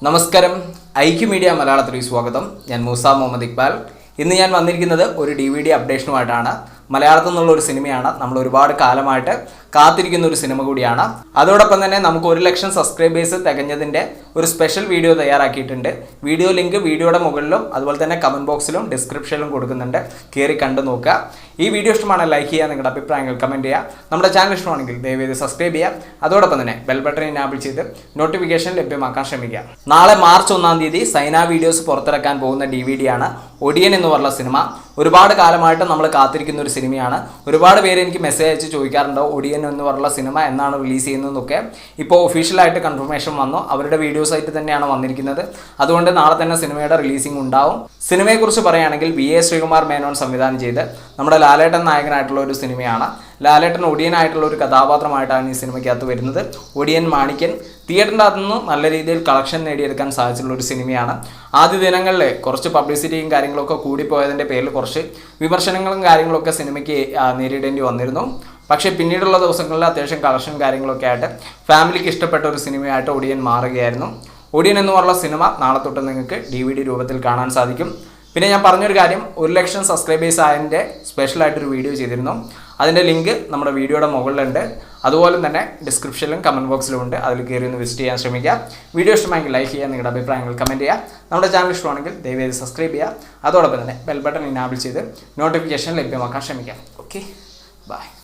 നമസ്കാരം, IQ media മലയാളത്തിലേക്ക് സ്വാഗതം. ഞാൻ മൂസ മുഹമ്മദ് ഇക്ബാൽ. ഇന്ന് ഞാൻ വന്നിരിക്കുന്നത് ഒരു DVD അപ്ഡേഷനുമായിട്ടാണ്. മലയാളത്തിൽ നിന്നുള്ള ഒരു സിനിമയാണ്. നമ്മൾ ഒരുപാട് കാലമായിട്ട് കാത്തിരിക്കുന്ന ഒരു സിനിമ കൂടിയാണ്. അതോടൊപ്പം തന്നെ നമുക്ക് 1 ലക്ഷം സബ്സ്ക്രൈബേഴ്സ് തികഞ്ഞതിൻ്റെ ഒരു സ്പെഷ്യൽ വീഡിയോ തയ്യാറാക്കിയിട്ടുണ്ട്. വീഡിയോ ലിങ്ക് വീഡിയോയുടെ മുകളിലും അതുപോലെ തന്നെ കമൻറ്റ് ബോക്സിലും ഡിസ്ക്രിപ്ഷനിലും കൊടുക്കുന്നുണ്ട്. കയറി കണ്ടു നോക്കുക. ഈ വീഡിയോ ഇഷ്ടമാണെങ്കിൽ ലൈക്ക് ചെയ്യുക, നിങ്ങളുടെ അഭിപ്രായങ്ങൾ കമൻറ്റ് ചെയ്യുക. നമ്മുടെ ചാനൽ ഇഷ്ടമാണെങ്കിൽ ദയവേത് സബ്സ്ക്രൈബ് ചെയ്യുക. അതോടൊപ്പം തന്നെ ബെൽ ബട്ടൺ എനാബിൾ ചെയ്ത് നോട്ടിഫിക്കേഷൻ ലഭ്യമാക്കാൻ ശ്രമിക്കുക. നാളെ മാർച്ച് 1-ാം തീയതി സൈന വീഡിയോസ് പുറത്തിറക്കാൻ പോകുന്ന DVD ആണ് ഒടിയൻ എന്ന് പറഞ്ഞ സിനിമ. ഒരുപാട് കാലമായിട്ട് നമ്മൾ കാത്തിരിക്കുന്ന ഒരു സിനിമയാണ്. ഒരുപാട് പേര് എനിക്ക് മെസ്സേജ് അയച്ച് ചോദിക്കാറുണ്ടോ ഒടിയൻ എന്ന് പറഞ്ഞ സിനിമ എന്നാണ് റിലീസ് ചെയ്യുന്നതെന്നൊക്കെ. ഇപ്പോൾ ഒഫീഷ്യലായിട്ട് കൺഫർമേഷൻ വന്നു. അവരുടെ വീഡിയോ സൈറ്റ് തന്നെയാണ് വന്നിരിക്കുന്നത്. അതുകൊണ്ട് നാളെ തന്നെ സിനിമയുടെ റിലീസിംഗ് ഉണ്ടാവും. സിനിമയെക്കുറിച്ച് പറയുകയാണെങ്കിൽ VA ശ്രീകുമാർ മേനോൻ സംവിധാനം ചെയ്ത് നമ്മുടെ ലാലേട്ടൻ നായകനായിട്ടുള്ള ഒരു സിനിമയാണ്. ലാലേട്ടൻ ഒടിയനായിട്ടുള്ള ഒരു കഥാപാത്രമായിട്ടാണ് ഈ സിനിമയ്ക്കകത്ത് വരുന്നത്. ഒടിയൻ മാണിക്യൻ തിയേറ്ററിൻ്റെ അകത്തു നിന്ന് നല്ല രീതിയിൽ കളക്ഷൻ നേടിയെടുക്കാൻ സാധിച്ചിട്ടുള്ള ഒരു സിനിമയാണ്. ആദ്യ ദിനങ്ങളിൽ കുറച്ച് പബ്ലിസിറ്റിയും കാര്യങ്ങളൊക്കെ കൂടിപ്പോയതിൻ്റെ പേരിൽ കുറച്ച് വിമർശനങ്ങളും കാര്യങ്ങളൊക്കെ സിനിമയ്ക്ക് നേരിടേണ്ടി വന്നിരുന്നു. പക്ഷേ പിന്നീടുള്ള ദിവസങ്ങളിൽ അത്യാവശ്യം കളക്ഷൻ കാര്യങ്ങളൊക്കെ ആയിട്ട് ഫാമിലിക്ക് ഇഷ്ടപ്പെട്ട ഒരു സിനിമയായിട്ട് ഒടിയൻ മാറുകയായിരുന്നു. ഒടിയൻ എന്ന് പറഞ്ഞ സിനിമ നാളെ തൊട്ട് നിങ്ങൾക്ക് DVD രൂപത്തിൽ കാണാൻ സാധിക്കും. പിന്നെ ഞാൻ പറഞ്ഞൊരു കാര്യം, 1 ലക്ഷം സബ്സ്ക്രൈബേഴ്സ് ആയതിൻ്റെ സ്പെഷ്യലായിട്ടൊരു വീഡിയോ ചെയ്തിരുന്നു. അതിൻ്റെ ലിങ്ക് നമ്മുടെ വീഡിയോയുടെ മുകളിലുണ്ട്. അതുപോലെ തന്നെ ഡിസ്ക്രിപ്ഷനിലും കമൻറ്റ് ബോക്സിലും ഉണ്ട്. അതിൽ കയറി ഒന്ന് വിസിറ്റ് ചെയ്യാൻ ശ്രമിക്കുക. വീഡിയോ ഇഷ്ടമായെങ്കിൽ ലൈക്ക് ചെയ്യുക, നിങ്ങളുടെ അഭിപ്രായങ്ങൾ കമൻറ്റ് ചെയ്യുക. നമ്മുടെ ചാനൽ ഇഷ്ടമാണെങ്കിൽ ദയവേത് സബ്സ്ക്രൈബ് ചെയ്യുക. അതോടൊപ്പം തന്നെ ബെൽ ബട്ടൺ എനാബിൾ ചെയ്ത് നോട്ടിഫിക്കേഷൻ ലഭ്യമാക്കാൻ ശ്രമിക്കുക. Okay, by.